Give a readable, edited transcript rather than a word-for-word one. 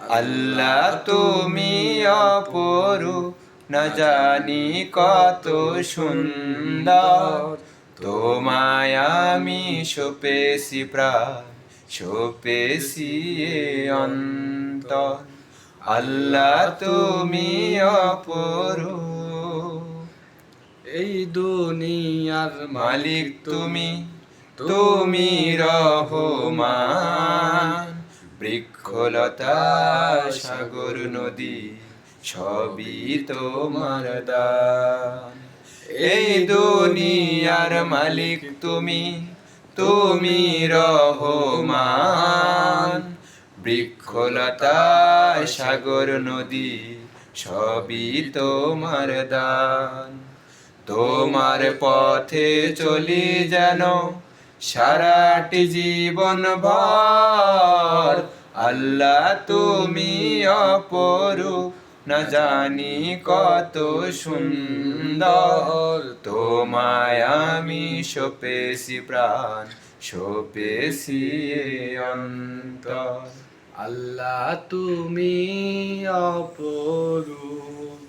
আল্লাহ তুমি অপরূপ, না জানি কত সুন্দর। তোমায় আমি সপেছি প্রাণ, সপেছি এ অন্তর। আল্লাহ তুমি অপরূপ। এই দুনিয়ার মালিক তুমি, তুমি রহমান। বৃক্ষলতা সাগর নদী সবই তোমার দান। এই দুনিয়ার মালিক তুমি, তুমি রহমান। বৃক্ষলতা সাগর নদী সবই তোমার দান। তোমার পথে চলি যেন সারাটি জীবন ভর। আল্লাহ তুমি অপরূপ, না জানি কত সুন্দর। তোমায় আমি সপেছি প্রাণ, সপেছি এ অন্তর। আল্লাহ তুমি অপরূপ।